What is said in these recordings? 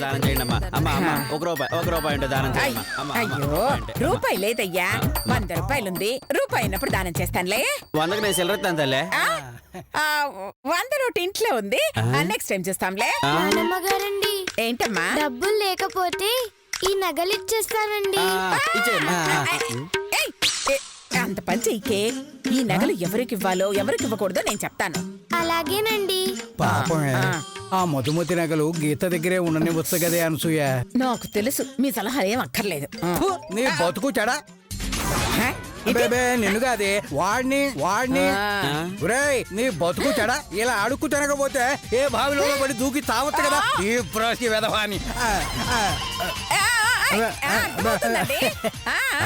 దానం చేయండి అమ్మా. అమ్మా ఒక రూపాయి దానం చేయండి. అయ్యో రూపాయి లేదయ్యా, 100 రూపాయలుంది. రూపాయి అయినప్పుడు దానం చేస్తానులే. 100కి నేను సిల్లరెత్తాను తల్లే. 100 నోటు ఇంట్లో ఉంది, నెక్స్ట్ టైం చేస్తాంలే. నానమ్మగారండి, ఏంటమ్మా? డబ్బులు లేకపోతే ఈ నగలు ఇచ్చేస్తానండి. అంత పని చెయ్యకే. ఈ నగలు ఎవరికి ఇవ్వాలో ఎవరికి ఇవ్వకూడదో నేను చెప్తాను. అలాగేనండి. పాపమే, ఆ మధుమతి నగలు గీత దగ్గరే ఉండనివచ్చు కదే అనసూయ. నాకు తెలుసు, మీ సలహా ఏం అక్కర్లేదు. నీ బతుకు చెడా నిన్ను కాదే, వాడిని నీ బతుకు చెడా. ఇలా అడుక్కు తినకపోతే ఏ బావిలో పడి దూకి తావచ్చు కదా ఈ ప్రాసి వెధవాని.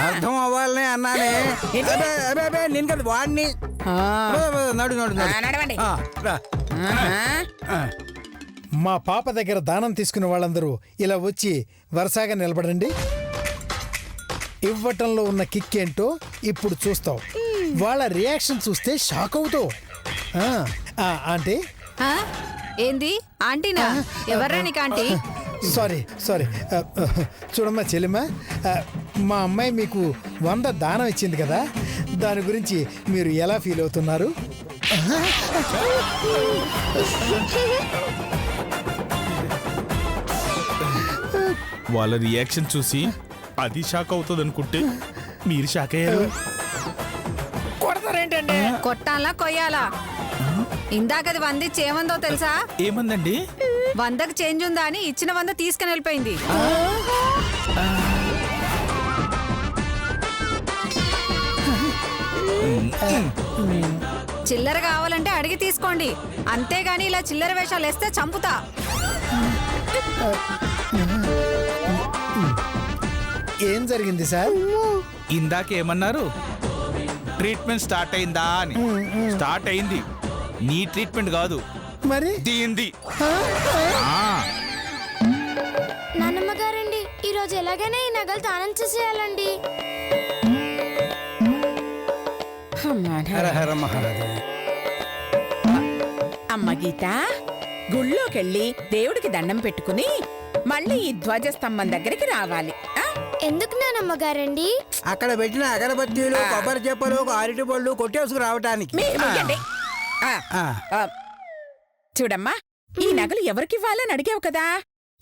అర్థం అవ్వాలనే అన్నానే. నేను కదా వాడిని. నడవండి. మా పాప దగ్గర దానం తీసుకున్న వాళ్ళందరూ ఇలా వచ్చి వరుసగా నిలబడండి. ఇవ్వటంలో ఉన్న కిక్ ఏంటో ఇప్పుడు చూస్తావు. వాళ్ళ రియాక్షన్ చూస్తే షాక్ అవుతావు. ఆంటీ. ఏంది ఆంటీనా? ఎవర్రా నీకు ఆంటీ? సారీ చూడమ్మా చెల్లిమా, మా అమ్మాయి మీకు 100 దానం ఇచ్చింది కదా, దాని గురించి మీరు ఎలా ఫీల్ అవుతున్నారు? వాళ్ళ రియాక్షన్ చూసి అది షాక్ అవుతుంది అనుకుంటే మీరు షాక్ అయ్యారు. కొట్టాలా కొయ్యాలా? ఇందాకది 100 ఇచ్చి ఏమందో తెలుసా? ఏమందండి? 100కి చేంజ్ ఉందా అని ఇచ్చిన 100 తీసుకుని వెళ్ళిపోయింది. చిల్లర కావాలంటే అడిగి తీసుకోండి, అంతేగాని ఇలా చిల్లర వేషాలు వేస్తే చంపుతా. ఏం జరిగింది సార్? ఇందాకేమన్నారు? ట్రీట్మెంట్ స్టార్ట్ అయిందా అని. స్టార్ట్ అయింది. నీ ట్రీట్మెంట్ కాదు, మరి దీంది. నానమ్మగారండి, ఈ రోజు ఎలాగైనా ఈ నగలు దానం చేసేయాలండి. అమ్మ గీత, గుళ్ళోకెళ్ళి దేవుడికి దండం పెట్టుకుని మళ్ళీ ఈ ధ్వజస్తంభం దగ్గరికి రావాలి. ఎందుకు నానమ్మగారండి? అక్కడ పెట్టిన అగరబత్తీలు, కొబ్బరి చెప్పలు, అరటి పళ్ళు కొట్టేసుకు రావటానికి. చూడమ్మా, ఈ నగలు ఎవరికివ్వాలని అడిగావు కదా,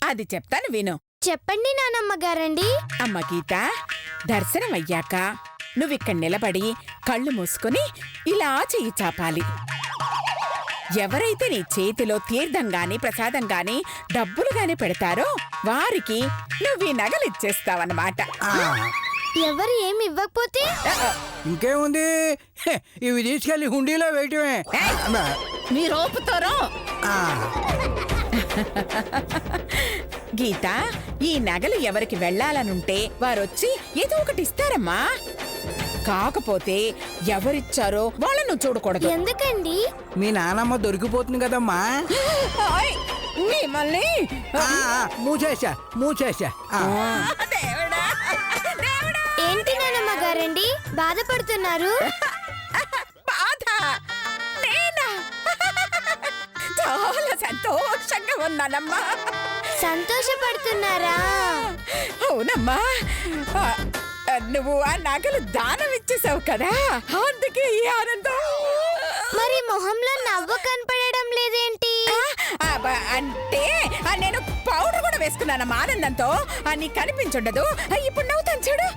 అది చెప్తాను విను. చెప్పండి నానమ్మగారండి. అమ్మ గీత, దర్శనం అయ్యాక నువ్విక్కడ నిలబడి కళ్ళు మూసుకుని ఇలా చెయ్యి చాపాలి. ఎవరైతే నీ చేతిలో తీర్థం గాని ప్రసాదం గాని డబ్బులు గాని పెడతారో వారికి నువ్వు ఈ నగలు ఇచ్చేస్తావన్నమాట. ఎవరు ఏమి ఇవ్వకపోతే ఇంకేముంది, ఇవి తీసుకెళ్లి హుండీలో వేయటమే. మీరు ఓపుతారో. గీత, ఈ నగలు ఎవరికి వెళ్లాలనుంటే వారొచ్చి ఏదో ఒకటి ఇస్తారమ్మా. కాకపోతే ఎవరిచ్చారో వాళ్ళను చూడకూడదు. ఎందుకండి? మీ నానమ్మ దొరికిపోతుంది కదమ్మా. మిమ్మల్ని మూసేసా. ఏంటి నానమ్మగారండి బాధపడుతున్నారు? బాధ నేనా? చాలా సంతోషంగా ఉన్నానమ్మా. సంతోషపడుతున్నారా? అవునమ్మా, నువ్వు ఆ నగలు దానం ఇచ్చేసావు కదా, అందుకే ఈ ఆనందం. మరి మొహంలో నవ్వు కనపడడం లేదేంటి? అంటే నేను పౌడర్ కూడా వేసుకున్నానమ్మా ఆనందంతో. నీకు కనిపించుండదు, ఇప్పుడు నవ్వుతాను చూడు.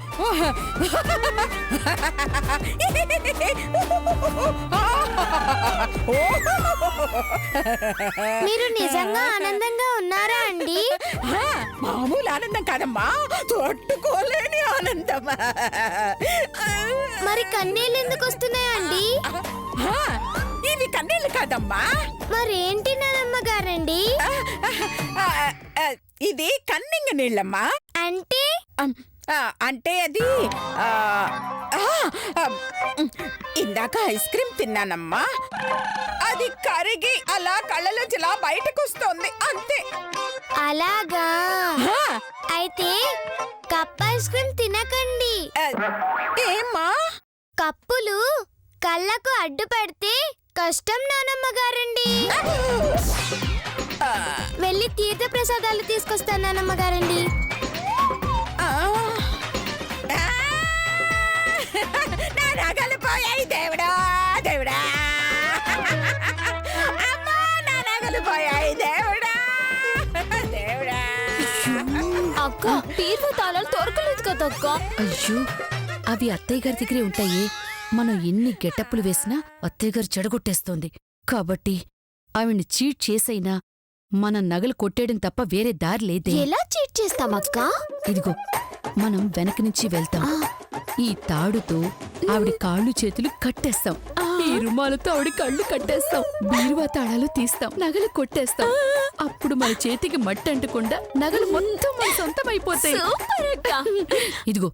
మీరు నిజంగా ఆనందంగా ఉన్నారా అండి? మామూలు ఆనందం కాదమ్మా, తట్టుకోలేని ఆనందం. మరి కన్నీళ్ళు ఎందుకు వస్తున్నాయండి? ఇవి కన్నీళ్ళు కాదమ్మా. మరేంటి నానమ్మగారండి? ఇది కన్నింగ నీళ్ళమ్మా. అంటే అంటే అది ఇందాక ఐస్ క్రీమ్ తిన్నానమ్మా, అది కరిగి అలా కళ్ళలోంచి ఇలా బయటకు వస్తోంది అంతే. అలాగా? అయితే కప్ ఐస్ క్రీమ్ తినకండి. ఏమ్మా? కప్పులు కళ్ళకు అడ్డు పడితే కష్టం నానమ్మ గారండి. వెళ్ళి తీర్థ ప్రసాదాలు తీసుకొస్తాను నానమ్మ గారండి. నా నగలు పోయాయి దేవుడా దేవుడా, అమ్మా నా నగలు పోయాయి దేవుడా దేవుడా. అక్క తీర్థ తాళాలు దొరకలేదు కదా అక్క. అయ్యో అవి అత్తయ్య గారి దగ్గరే ఉంటాయి. మనం ఎన్ని గెటప్పులు వేసినా అత్తయ్య గారు చెడగొట్టేస్తోంది. కాబట్టి ఆవిడ్ని చీట్ చేసైనా మన నగలు కొట్టేయడం తప్ప వేరే దారి లేదే. ఎలా చీట్ చేస్తాం అక్క? ఇదిగో మనం వెనక నుంచి వెళ్తాం. ఈ తాడుతో ఆవిడ కాళ్ళు చేతులు కట్టేస్తాం. ఈ రుమాలతో ఆవిడ కళ్ళు కట్టేస్తాం. బీరువా తాళాలు తీస్తాం. నగలు కొట్టేస్తాం. అప్పుడు మన చేతికి మట్టి అంటకుండా నగలు మొత్తం మన సొంతం అయిపోతాయి. ఇదిగో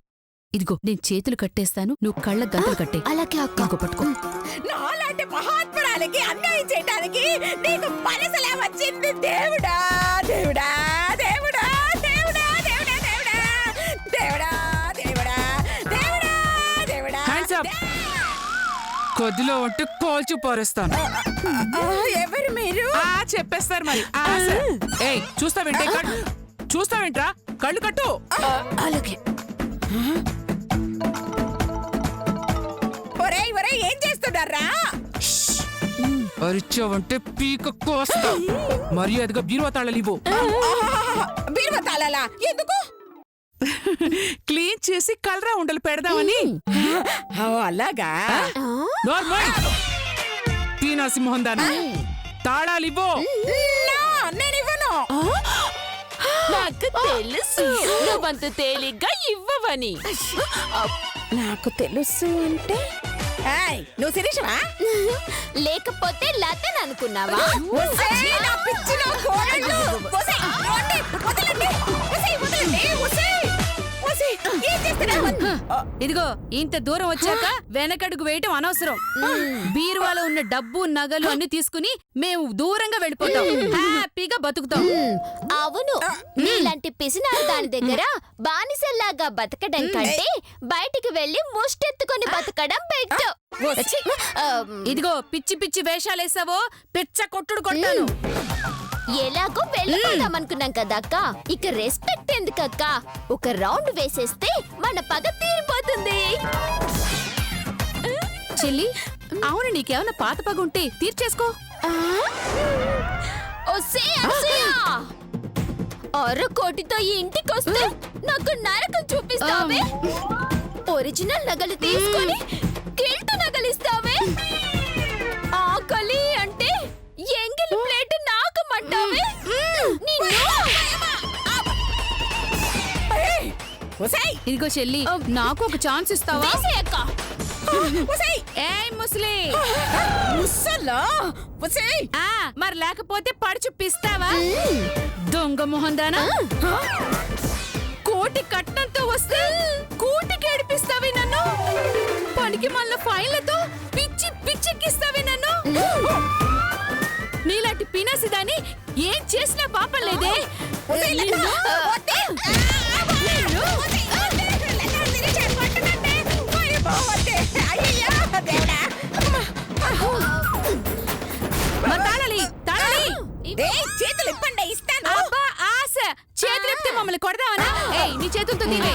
ఇదిగో నేను చేతులు కట్టేస్తాను, నువ్వు కళ్ళ గంతలు కట్టే. అలాగే అక్క. ఇదిగో పట్టుకో. నాలాంటి మహాత్మురాలకి అన్యాయం చేయడానికి నీకు మనసులా వచ్చింది దేవుడా దేవుడా దేవుడా దేవుడా దేవుడా దేవుడా దేవుడా దేవుడా దేవుడా దేవుడా. కొద్దిలో ఉంటే కోల్చి పోరేస్తాను. ఎవరు మీరు? చెప్పేస్తారు మరి. ఏయ్ చూస్తావేంటే చూస్తావేంట్రా, కళ్ళు కట్టు. అలాగే ఒరేయ్ ఒరేయ్ ఏం చేస్తున్నారా? అరిచావంటే పీక కోస్తా. మర్యాదగా బీరువా తాళాలు ఇవ్వు. బీరువా తాళాలా? ఎందుకు? క్లీన్ చేసి కలరా ఉండలు పెడదామని. అలాగా? నార్మల్ పీనాసి మొహం దానా, తాళాలు ఇవ్వు. నేను ఇవ్వను. నాకు తెలుసు నువ్వంత తేలిగ్గా ఇవ్వవని. నాకు తెలుసు అంటే నువ్వు శిరీషవా? లేకపోతే లతన్ అనుకున్నావా? ఇదిగో ఇంత దూరం వచ్చాక వెనకడుగు వేయటం అనవసరం. బీరువాలో ఉన్న డబ్బు నగలు అన్ని తీసుకుని మేము దూరంగా వెళ్ళిపోతాం. హ్యాపీగా బతుకుతాం. అవును, నీలాంటి పిసినారు దాని దగ్గర బానిసల్లాగా బతకడం కంటే బయటికి వెళ్లి ముష్టెత్తుకొని బతకడం బెటర్. ఇదిగో పిచ్చి పిచ్చి వేషాలేసావో పిచ్చ కొట్టుడు కొట్టాను. ఎలాగో వెళ్ళిపోదాం అనుకున్నాం కదా అక్క, ఇక రెస్పెక్ట్ ఎందుకక్క? ఒక రౌండ్ వేసేస్తే మన పగ తీరిపోతుంది. చెల్లి అవును, నీకేమన్నా పాత పగ ఉంటే తీర్చేసుకో. అరకోటితో ఈ ఇంటికొస్తే నాకు నరకం చూపిస్తావే? ఒరిజినల్ నగలు తీసుకొని గిల్ట్ నగలిస్తావే? ఆకలి అంటే ఎంగిలి ప్లేట్ నాకమంటావే? ఇదిగో చెల్లి నాకు ఒక ఛాన్స్ ఇస్తావా? ఏయ్ ముసలి మరి లేకపోతే పడి చూపిస్తావా? దొంగ మొహందానా, కోటి కట్నంతో వస్తే కూటికి ఏడిపిస్తావే నన్ను. పనికి మళ్ళా ఫైన్లతో పిచ్చి పిచ్చెక్కిస్తావే నన్ను. నీలాంటి పినాసిదాన్ని ఏం చేసినా పాపం లేదే. చేతులు ఇప్పండి, ఇస్తాను. ఆశ చేతులు ఎత్తి మమ్మల్ని కొడదావనా? నీ చేతులతో తీరే.